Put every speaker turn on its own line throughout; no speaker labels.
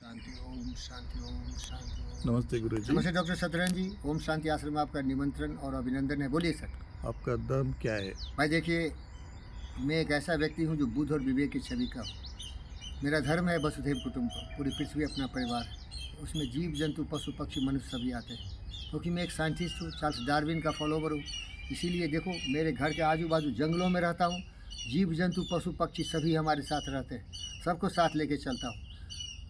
शांति ओम शांति ओम शांति ओम।
नमस्ते गुरुजी।
नमस्ते डॉक्टर सत्यनारायण जी। ओम शांति आश्रम में आपका निमंत्रण और अभिनंदन है। बोलिए सर।
आपका धर्म क्या है?
भाई देखिए, मैं एक ऐसा व्यक्ति हूँ जो बुद्ध और विवेक की छवि का हूँ। मेरा धर्म है वसुधैव कुटुंबकम। पूरी पृथ्वी अपना परिवार है। उसमें जीव जंतु पशु पक्षी मनुष्य सभी आते हैं, क्योंकि मैं एक साइंटिस्ट हूँ, चार्ल्स डार्विन का फॉलोवर हूँ। इसीलिए देखो, मेरे घर के आजू बाजू जंगलों में रहता हूँ। जीव जंतु पशु पक्षी सभी हमारे साथ रहते हैं, सबको साथ लेके चलता हूँ।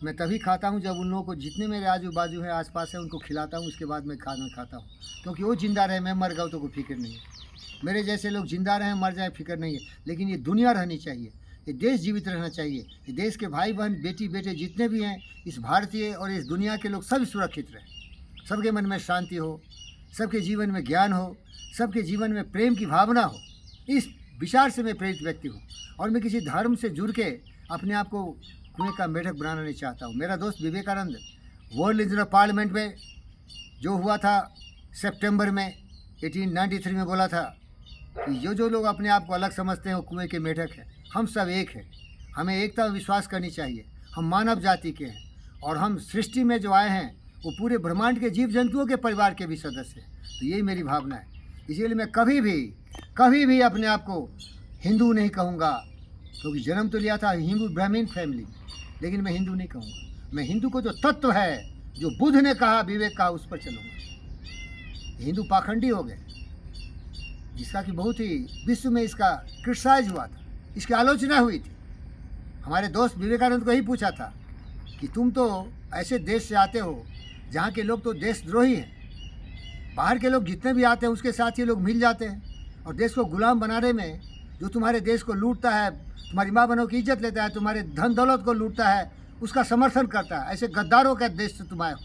मैं तभी खाता हूँ जब उन लोगों को, जितने मेरे आजू बाजू है आसपास है, उनको खिलाता हूँ। उसके बाद मैं खाना खाता हूँ, क्योंकि वो जिंदा रहे, मैं मर गया तो कोई फिक्र नहीं है। मेरे जैसे लोग जिंदा रहें मर जाए फिक्र नहीं है, लेकिन ये दुनिया रहनी चाहिए, ये देश जीवित रहना चाहिए। ये देश के भाई बहन बेटी बेटे जितने भी हैं, इस भारतीय और इस दुनिया के लोग सभी सुरक्षित रहें। सबके मन में शांति हो, सबके जीवन में ज्ञान हो, सबके जीवन में प्रेम की भावना हो। इस विचार से मैं प्रेरित व्यक्ति हूँ, और मैं किसी धर्म से जुड़ के अपने आप को कुएं का मेढक बनाना नहीं चाहता हूँ। मेरा दोस्त Vivekananda world leader of parliament में जो हुआ था सितंबर में 1893 में, बोला था कि जो लोग अपने आप को अलग समझते हैं वो कुएं के मेढक हैं। हम सब एक हैं, हमें एकता में विश्वास करनी चाहिए। हम मानव जाति के हैं, और हम सृष्टि में जो आए हैं वो पूरे ब्रह्मांड के जीव जंतुओं के परिवार के भी सदस्य हैं। तो यही मेरी भावना है। इसीलिए मैं कभी भी अपने आप को हिंदू नहीं कहूँगा, क्योंकि जन्म तो लिया था हिंदू ब्राह्मण फैमिली, लेकिन मैं हिंदू नहीं कहूँगा। मैं हिंदू को जो तत्व है, जो बुद्ध ने कहा, विवेक कहा, उस पर चलूँगा। हिंदू पाखंडी हो गए, जिसका कि बहुत ही विश्व में इसका क्रिटिसाइज हुआ था, इसकी आलोचना हुई थी। हमारे दोस्त विवेकानंद को ही पूछा था कि तुम तो ऐसे देश से आते हो जहाँ के लोग तो देशद्रोही हैं, बाहर के लोग जितने भी आते हैं उसके साथ ये लोग मिल जाते हैं, और देश को गुलाम बनाने में जो तुम्हारे देश को लूटता है, तुम्हारी माँ बहनों की इज्जत लेता है, तुम्हारे धन दौलत को लूटता है, उसका समर्थन करता है। ऐसे गद्दारों के देश से तुम आए हो,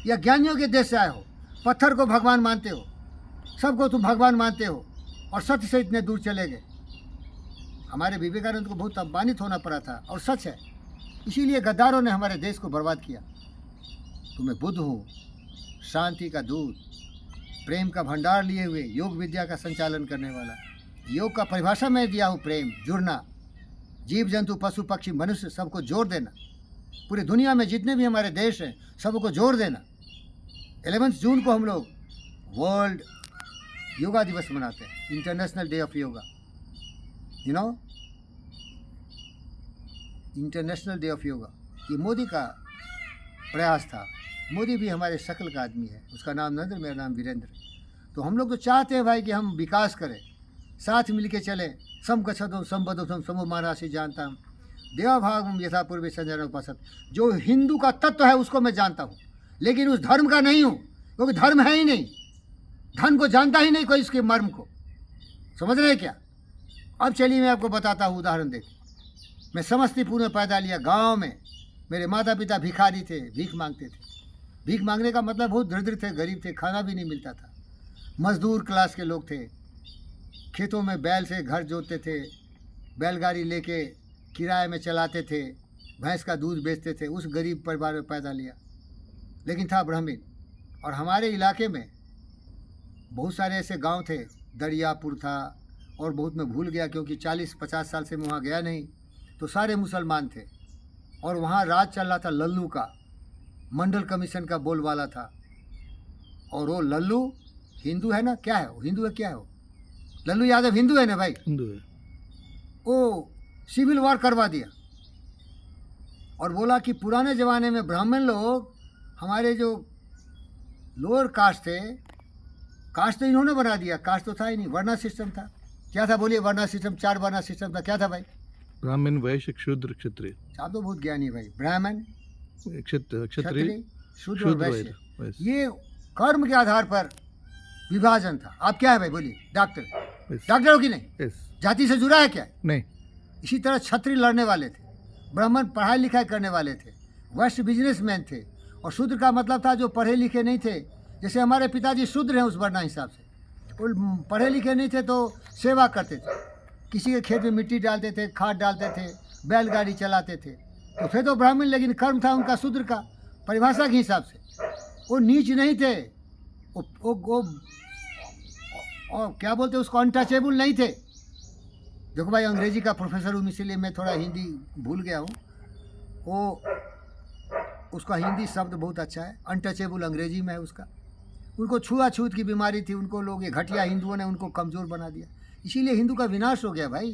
या ज्ञानियों के देश से आए हो। पत्थर को भगवान मानते हो, सबको तुम भगवान मानते हो, और सत्य से इतने दूर चले गए। हमारे विवेकानंद को बहुत अपमानित होना पड़ा था, और सच है। इसीलिए गद्दारों ने हमारे देश को बर्बाद किया। तो मैं बुद्ध हूँ, शांति का दूत, प्रेम का भंडार लिए हुए, योग विद्या का संचालन करने वाला। योग का परिभाषा मैं दिया हूँ, प्रेम, जुड़ना, जीव जंतु पशु पक्षी मनुष्य सबको जोड़ देना। पूरी दुनिया में जितने भी हमारे देश हैं सबको जोड़ देना। 11 जून को हम लोग वर्ल्ड योगा दिवस मनाते हैं, international day of yoga. You know, international day of yoga ये मोदी का प्रयास था। मोदी भी हमारे शक्ल का आदमी है, उसका नाम नरेंद्र, मेरा नाम वीरेंद्र। तो हम लोग तो चाहते हैं भाई कि हम विकास करें, साथ मिल के चलें। सम गच्छतो संबद्धम समो मानासि जानता देवा भागम यथा पूर्वे संजय उपसत। जो हिंदू का तत्व है उसको मैं जानता हूँ, लेकिन उस धर्म का नहीं हूँ, क्योंकि धर्म है ही नहीं। धन को जानता ही नहीं कोई, इसके मर्म को समझ रहे हैं क्या? अब चलिए मैं आपको बताता हूँ, उदाहरण देखिए। मैं समस्तीपुर में पैदा लिया, गांव में। मेरे माता पिता भिखारी थे, भीख मांगते थे। भीख मांगने का मतलब बहुत दरिद्र थे, गरीब थे, खाना भी नहीं मिलता था। मजदूर क्लास के लोग थे, खेतों में बैल से घर जोतते थे, बैलगाड़ी लेके किराए में चलाते थे, भैंस का दूध बेचते थे। उस गरीब परिवार में पैदा लिया, लेकिन था ब्राह्मण। और हमारे इलाके में बहुत सारे ऐसे गांव थे, दरियापुर था, और बहुत मैं भूल गया क्योंकि 40-50 साल से मैं वहाँ गया नहीं। तो सारे मुसलमान थे, और वहाँ राज चल रहा था लल्लू का, मंडल कमीशन का बोलबाला था। और वो लल्लू हिंदू है ना, क्या है वो, हिंदू है क्या है वो, लल्लू यादव हिंदू है ना भाई,
हिंदू है।
वो सिविल वॉर करवा दिया, और बोला कि पुराने ज़माने में ब्राह्मण लोग, हमारे जो लोअर कास्ट थे, कास्ट तो इन्होंने बना दिया, कास्ट तो था ही नहीं, वर्णा सिस्टम था। क्या था बोलिए? वर्णा सिस्टम, 4 वर्णा सिस्टम था। क्या था भाई?
ब्राह्मण, वैश्य, शूद्र, क्षत्रिय।
आप तो बहुत ज्ञानी भाई। ब्राह्मण,
क्षत्रिय,
शूद्र और वैश्य, ये कर्म के आधार पर विभाजन था। आप क्या है भाई बोलिए? डॉक्टर, डॉक्टर हो कि नहीं? जाति से जुड़ा है क्या?
नहीं।
इसी तरह क्षत्रिय लड़ने वाले थे, ब्राह्मण पढ़ाई लिखाई करने वाले थे, वैश्य बिजनेसमैन थे, और शूद्र का मतलब था जो पढ़े लिखे नहीं थे। जैसे हमारे पिताजी शूद्र हैं उस वर्णा हिसाब से, वो पढ़े लिखे नहीं थे तो सेवा करते थे, किसी के खेत में मिट्टी डालते थे, खाद डालते थे, बैलगाड़ी चलाते थे। तो थे तो ब्राह्मण, लेकिन कर्म था उनका शूद्र का, परिभाषा के हिसाब से। वो नीच नहीं थे, वो और क्या बोलते उसको, अनटचेबल नहीं थे। देखो भाई, अंग्रेजी का प्रोफेसर हूँ, इसीलिए मैं थोड़ा हिंदी भूल गया हूँ। वो उसका हिंदी शब्द बहुत अच्छा है, अनटचेबल अंग्रेजी में है उसका। उनको छुआछूत की बीमारी थी, उनको लोग, ये घटिया हिंदुओं ने उनको कमज़ोर बना दिया, इसीलिए हिंदू का विनाश हो गया भाई।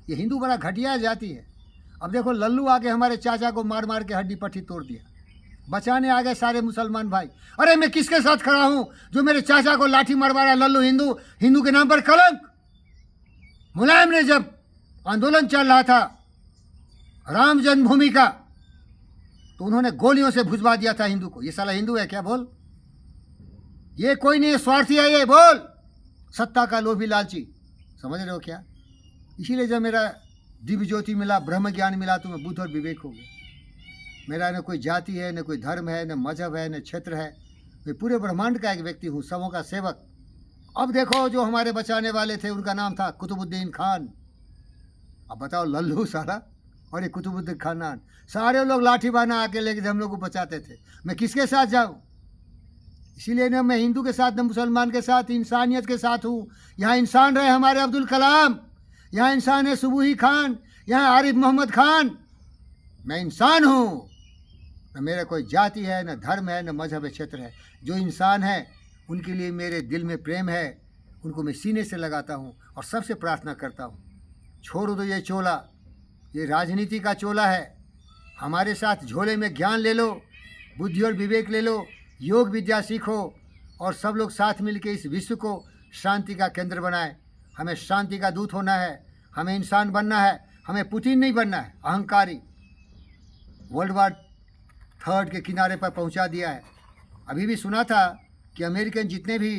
ये हिंदू बड़ा घटिया जाति है। अब देखो लल्लू आके हमारे चाचा को मार मार के हड्डी पट्टी तोड़ दिया, बचाने आ गए सारे मुसलमान भाई। अरे मैं किसके साथ खड़ा हूँ जो मेरे चाचा को लाठी मरवा रहा है? लल्लू हिंदू, हिंदू के नाम पर कलंक। मुलायम ने जब आंदोलन चल रहा था राम जन्मभूमि का, तो उन्होंने गोलियों से भुजवा दिया था हिंदू को। ये साला हिंदू है क्या? बोल, ये कोई नहीं, स्वार्थी है ये, बोल, सत्ता का लोभी लालची, समझ रहे हो क्या? इसीलिए जब मेरा दिव्य ज्योति मिला, ब्रह्म ज्ञान मिला, तो मैं बुद्ध और विवेक हो गया। मेरा न कोई जाति है, न कोई धर्म है, न मजहब है, न क्षेत्र है, मैं पूरे ब्रह्मांड का एक व्यक्ति हूँ, सबों का सेवक। अब देखो जो हमारे बचाने वाले थे उनका नाम था कुतुबुद्दीन खान। अब बताओ लल्लू साला और ये कुतुबुद्दीन खान, सारे लोग लाठी बाना आके लेके हम लोग को बचाते थे। मैं किसके साथ जाऊँ? इसीलिए ना मैं हिंदू के साथ, न मुसलमान के साथ, इंसानियत के साथ हूँ। यहाँ इंसान रहे हमारे अब्दुल कलाम, यहाँ इंसान है सुबूही खान, यहाँ आरिफ मोहम्मद खान। मैं इंसान हूँ, न मेरा कोई जाति है, न धर्म है, न मजहब है, क्षेत्र है। जो इंसान है उनके लिए मेरे दिल में प्रेम है, उनको मैं सीने से लगाता हूँ और सबसे प्रार्थना करता हूँ, छोड़ दो ये चोला, ये राजनीति का चोला है। हमारे साथ झोले में ज्ञान ले लो, बुद्धि और विवेक ले लो, योग विद्या सीखो और सब लोग साथ मिलकर इस विश्व को शांति का केंद्र बनाएं। हमें शांति का दूत होना है, हमें इंसान बनना है, हमें पुतिन नहीं बनना है, अहंकारी। वर्ल्ड वार थर्ड के किनारे पर पहुंचा दिया है। अभी भी सुना था कि अमेरिकन जितने भी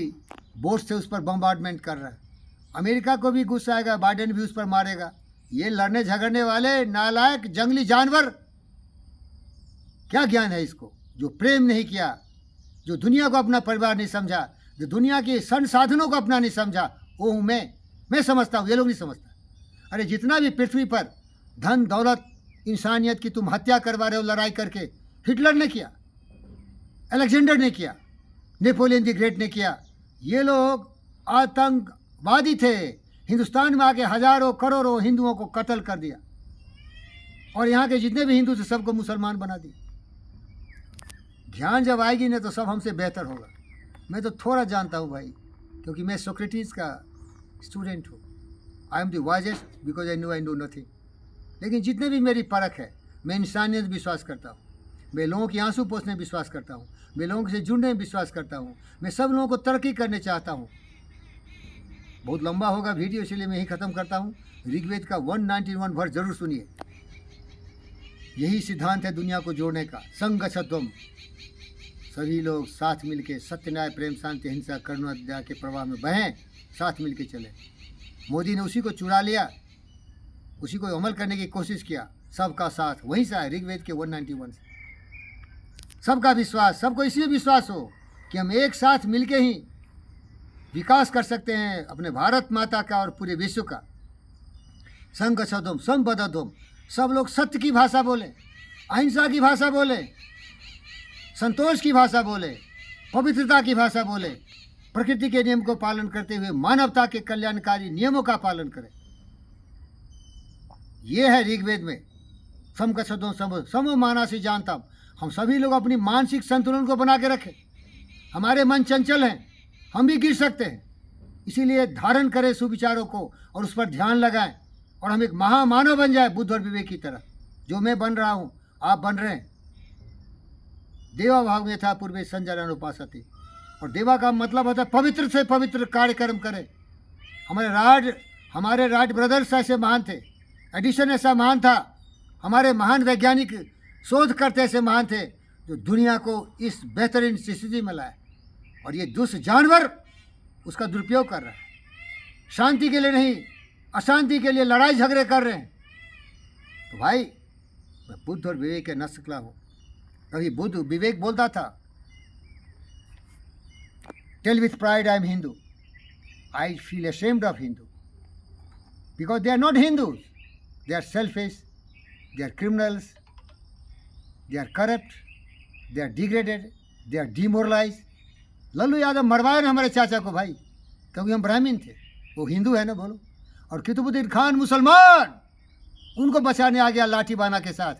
बोट्स थे उस पर बम्बार्डमेंट कर रहा है। अमेरिका को भी गुस्सा आएगा, बाइडेन भी उस पर मारेगा। ये लड़ने झगड़ने वाले नालायक जंगली जानवर, क्या ज्ञान है इसको? जो प्रेम नहीं किया, जो दुनिया को अपना परिवार नहीं समझा, जो दुनिया के संसाधनों को अपना नहीं समझा, वो हूँ मैं समझता हूँ, ये लोग नहीं समझता। अरे जितना भी पृथ्वी पर धन दौलत, इंसानियत की तुम हत्या करवा रहे हो लड़ाई करके, हिटलर ने किया, अलेक्जेंडर ने किया, नेपोलियन द ग्रेट ने किया। ये लोग आतंकवादी थे, हिंदुस्तान में आके हजारों करोड़ों हिंदुओं को कत्ल कर दिया और यहाँ के जितने भी हिंदू थे सबको मुसलमान बना दिया। ज्ञान जब आएगी ना तो सब हमसे बेहतर होगा। मैं तो थोड़ा जानता हूँ भाई, क्योंकि मैं सोक्रेटिस का स्टूडेंट हूँ। I am the wisest because I know nothing. लेकिन जितने भी मेरी परख है, मैं इंसानियत में विश्वास करता हूँ, मैं लोगों की आंसू पोंछने में विश्वास करता हूँ, मैं लोगों से जुड़ने में विश्वास करता हूँ, मैं सब लोगों को तरक्की करने चाहता हूँ। बहुत लंबा होगा वीडियो, इसलिए मैं यही ख़त्म करता हूँ। ऋग्वेद का 191 वर्ष जरूर सुनिए। यही सिद्धांत है दुनिया को जोड़ने का, संगच्छध्वम। सभी लोग साथ मिलके सत्य, न्याय, प्रेम, शांति, अहिंसा, करुणा, दया के प्रवाह में बहें, साथ मिलके चले। मोदी ने उसी को चुरा लिया, उसी को अमल करने की कोशिश किया। सबका साथ वहीं से है, ऋग्वेद के 191 से। सबका विश्वास, सबको इसलिए विश्वास हो कि हम एक साथ मिलके ही विकास कर सकते हैं अपने भारत माता का और पूरे विश्व का। संगच्छध्वम संबद्धध्वम, सब लोग सत्य की भाषा बोले, अहिंसा की भाषा बोले, संतोष की भाषा बोले, पवित्रता की भाषा बोले, प्रकृति के नियम को पालन करते हुए मानवता के कल्याणकारी नियमों का पालन करें। ये है ऋग्वेद में समकच्छध्वम समो मानसी जानता। हम सभी लोग अपनी मानसिक संतुलन को बना के रखें। हमारे मन चंचल हैं, हम भी गिर सकते हैं, इसीलिए धारण करें सुविचारों को और उस पर ध्यान लगाएं और हम एक महामानव बन जाए, बुद्ध और विवेक की तरह। जो मैं बन रहा हूँ आप बन रहे हैं। देवा भाव में था पूर्वे संजन उपासती, और देवा का मतलब होता है पवित्र से पवित्र कार्यक्रम करें। हमारे राज ब्रदर्स ऐसे महान थे, एडिसन ऐसा महान था, हमारे महान वैज्ञानिक शोध करते ऐसे महान थे जो दुनिया को इस बेहतरीन स्थिति में लाए। और ये दुष्ट जानवर उसका दुरुपयोग कर रहा है, शांति के लिए नहीं, अशांति के लिए लड़ाई झगड़े कर रहे हैं। तो भाई मैं बुद्ध और विवेक के नस्ल हूँ। कभी बुद्ध विवेक बोलता था, tell with pride I am Hindu, I feel ashamed of Hindu because they are not Hindus, they are selfish, they are criminals, they are corrupt, they are degraded, they are demoralise. Lallu Yadav मरवाए ना हमारे चाचा को भाई, क्योंकि हम ब्राह्मण थे, वो हिंदू है ना, बोलो। और कुतुबुद्दीन खान मुसलमान, उनको बचाने आ गया लाठी बाना के साथ।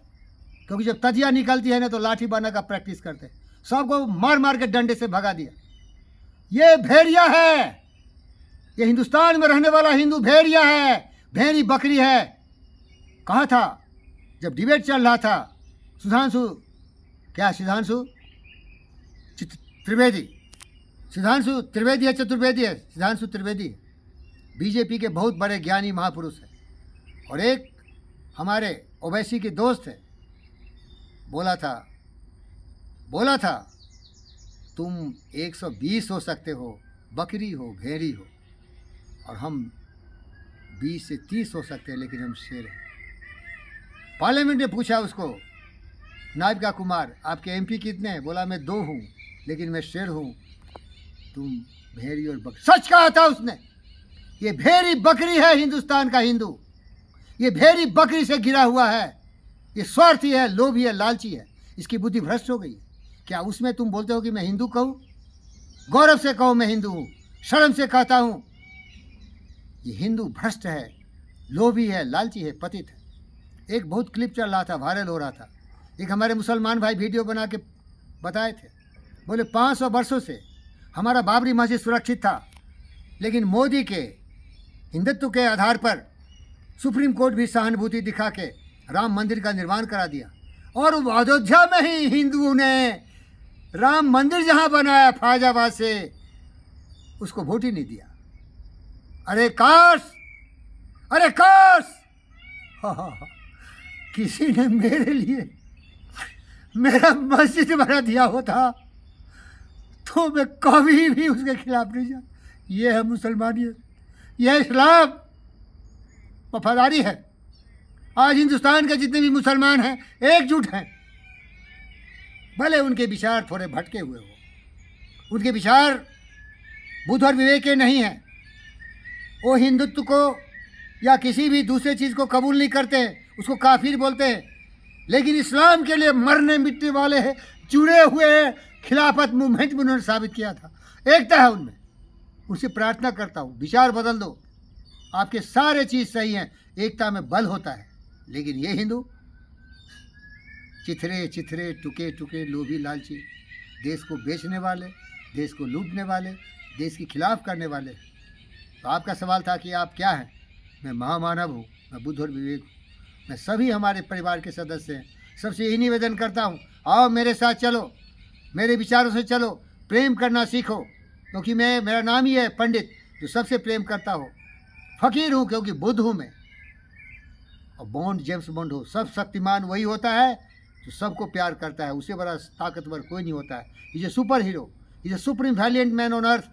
क्योंकि जब तजिया निकलती है ना तो लाठी बना का प्रैक्टिस करते हैं, सबको मार मार के डंडे से भगा दिया। ये भेड़िया है, ये हिंदुस्तान में रहने वाला हिंदू भेड़िया है, भेड़ी बकरी है। कहा था जब डिबेट चल रहा था, सुधांशु त्रिवेदी, सुधांशु त्रिवेदी है, चतुर्वेदी है, सुधांशु त्रिवेदी बीजेपी के बहुत बड़े ज्ञानी महापुरुष हैं। और एक हमारे ओवैसी के दोस्त है, बोला था तुम 120 हो सकते हो, बकरी हो, भेड़ी हो, और हम 20 से 30 हो सकते हैं, लेकिन हम शेर हैं। पार्लियामेंट ने पूछा उसको, नायब का कुमार आपके एमपी कितने हैं? बोला मैं 2 हूँ, लेकिन मैं शेर हूँ, तुम भेड़ी और बकरी। सच कहा था उसने। ये भेड़ी बकरी है हिंदुस्तान का हिंदू, ये भेड़ी बकरी से गिरा हुआ है, ये स्वार्थी है, लोभी है, लालची है, इसकी बुद्धि भ्रष्ट हो गई है। क्या उसमें तुम बोलते हो कि मैं हिंदू कहूँ? गौरव से कहो मैं हिंदू हूँ, शर्म से कहता हूँ। ये हिंदू भ्रष्ट है, लोभी है, लालची है, पतित है। एक बहुत क्लिप चल रहा था, वायरल हो रहा था, एक हमारे मुसलमान भाई वीडियो बना के बताए थे, बोले 500 वर्षों से हमारा बाबरी मस्जिद सुरक्षित था, लेकिन मोदी के हिंदुत्व के आधार पर सुप्रीम कोर्ट भी सहानुभूति दिखा के राम मंदिर का निर्माण करा दिया, और अयोध्या में ही हिंदुओं ने राम मंदिर जहां बनाया फैजाबाद से, उसको वोट ही नहीं दिया। अरे काश, अरे काश किसी ने मेरे लिए मेरा मस्जिद बना दिया होता तो मैं कभी भी उसके खिलाफ नहीं जा। ये है मुसलमानियत, यह इस्लाम, वफादारी है। आज हिंदुस्तान के जितने भी मुसलमान हैं एकजुट हैं, भले उनके विचार थोड़े भटके हुए हो, उनके विचार बुद्ध और विवेक के नहीं हैं, वो हिंदुत्व को या किसी भी दूसरे चीज़ को कबूल नहीं करते, उसको काफिर बोलते हैं, लेकिन इस्लाम के लिए मरने मिटने वाले हैं, जुड़े हुए हैं। खिलाफत मूवमेंट में उन्होंने साबित किया था, एकता है उनमें। उनसे प्रार्थना करता हूँ विचार बदल दो, आपके सारे चीज़ सही हैं, एकता में बल होता है। लेकिन ये हिंदू चिथरे चिथरे, टुके टुके, लोभी लालची, देश को बेचने वाले, देश को लूटने वाले, देश के खिलाफ करने वाले। तो आपका सवाल था कि आप क्या हैं? मैं महामानव हूँ, मैं बुद्ध और विवेक हूँ, मैं सभी हमारे परिवार के सदस्य हैं। सबसे यही निवेदन करता हूँ, आओ मेरे साथ चलो, मेरे विचारों से चलो, प्रेम करना सीखो, क्योंकि मेरा नाम ही है पंडित, जो सबसे प्रेम करता हो। फकीर हूँ क्योंकि बुद्ध हूँ मैं, और बॉन्ड जेम्स बॉन्ड हो। सब शक्तिमान वही होता है जो सबको प्यार करता है, उससे बड़ा ताकतवर कोई नहीं होता है। Is a super hero, is a supreme Valiant man on earth,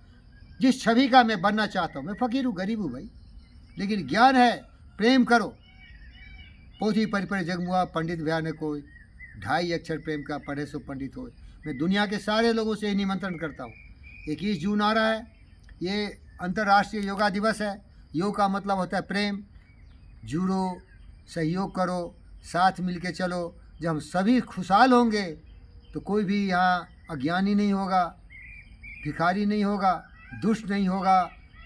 जिस छवि का मैं बनना चाहता हूँ। मैं फकीर हूँ, गरीब हूँ भाई, लेकिन ज्ञान है, प्रेम करो। पोथी परिपरि जगमुआ पंडित भयान कोई, 2.5 अक्षर प्रेम का पढ़े सो पंडित हो। मैं दुनिया के सारे लोगों से निमंत्रण करता हूँ। 21 जून आ रहा है, ये अंतर्राष्ट्रीय योगा दिवस है। योग का मतलब होता है प्रेम। जुड़ो, सहयोग करो, साथ मिल के चलो। जब हम सभी खुशहाल होंगे तो कोई भी यहाँ अज्ञानी नहीं होगा, भिखारी नहीं होगा, दुष्ट नहीं होगा,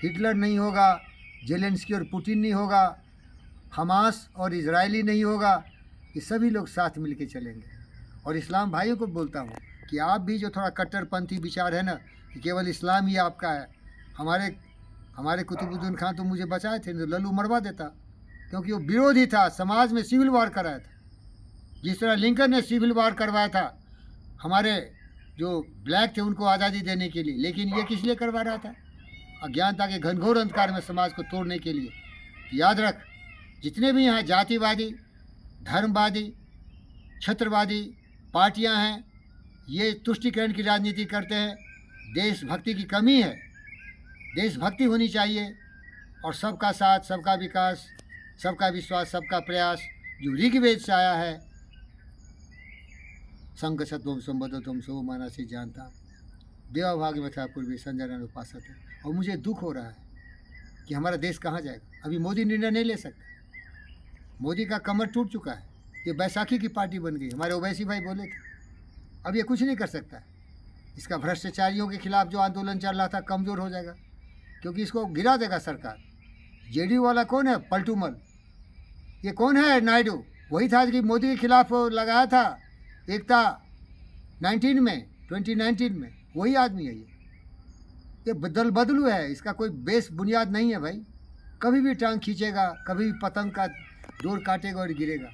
हिटलर नहीं होगा, जेलेंस्की और पुतिन नहीं होगा, हमास और इजरायली नहीं होगा। ये सभी लोग साथ मिल के चलेंगे। और इस्लाम भाइयों को बोलता हूँ कि आप भी जो थोड़ा कट्टरपंथी विचार है ना, कि केवल इस्लाम ही आपका है। हमारे कुतुबुद्दीन खान तो मुझे बचाए थे, तो लल्लू मरवा देता, क्योंकि वो विरोधी था, समाज में सिविल वार कराया था। जिस तरह लिंकन ने सिविल वार करवाया था हमारे जो ब्लैक थे उनको आज़ादी देने के लिए, लेकिन ये किस लिए करवा रहा था? अज्ञानता के घनघोर अंधकार में समाज को तोड़ने के लिए। याद रख, जितने भी यहाँ जातिवादी, धर्मवादी, क्षेत्रवादी पार्टियां हैं, ये तुष्टिकरण की राजनीति करते हैं। देशभक्ति की कमी है, देशभक्ति होनी चाहिए। और सबका साथ, सबका विकास, सबका विश्वास, सबका प्रयास, जो ऋग्वेद से आया है, संकशत्वम संबद्धत्वम सो माना से जानता देवा भाग में था पूर्वी संजय उपासक है। और मुझे दुख हो रहा है कि हमारा देश कहाँ जाएगा। अभी मोदी निर्णय नहीं ले सकता, मोदी का कमर टूट चुका है, ये बैसाखी की पार्टी बन गई। हमारे ओवैसी भाई बोले थे, अब ये कुछ नहीं कर सकता है। इसका भ्रष्टाचारियों के खिलाफ जो आंदोलन चल रहा था कमज़ोर हो जाएगा, क्योंकि इसको गिरा देगा सरकार। जेडीयू वाला कौन है? पलटूमल। ये कौन है? नायडू। वही था कि मोदी के खिलाफ वो लगाया था एकता 2019 में, वही आदमी है ये बदलू है, इसका कोई बेस बुनियाद नहीं है भाई। कभी भी टांग खींचेगा, कभी भी पतंग का डोर काटेगा और गिरेगा।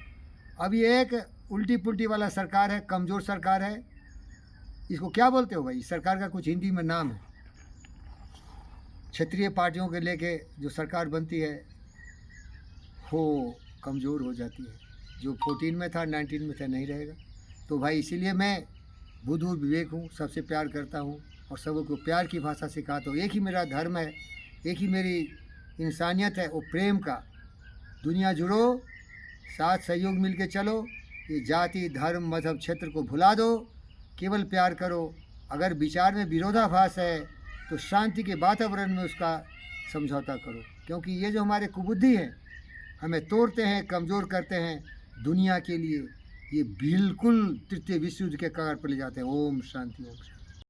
अब ये एक उल्टी पुल्टी वाला सरकार है, कमज़ोर सरकार है। इसको क्या बोलते हो भाई? सरकार का कुछ हिंदी में नाम है। क्षेत्रीय पार्टियों के लेके जो सरकार बनती है वो कमज़ोर हो जाती है। जो 14 में था 19 में था नहीं रहेगा। तो भाई इसीलिए मैं बुद्ध और विवेक हूँ, सबसे प्यार करता हूँ और सबों को प्यार की भाषा सिखाता हूँ। एक ही मेरा धर्म है, एक ही मेरी इंसानियत है, वो प्रेम का। दुनिया जुड़ो, साथ सहयोग मिल के चलो, ये जाति धर्म मजहब क्षेत्र को भुला दो, केवल प्यार करो। अगर विचार में विरोधाभास है तो शांति के वातावरण में उसका समझौता करो, क्योंकि ये जो हमारे कुबुद्धि हैं हमें तोड़ते हैं, कमज़ोर करते हैं दुनिया के लिए, ये बिल्कुल तृतीय विश्व युद्ध के कगार पर ले जाते हैं। ओम शांति, ओम शांति।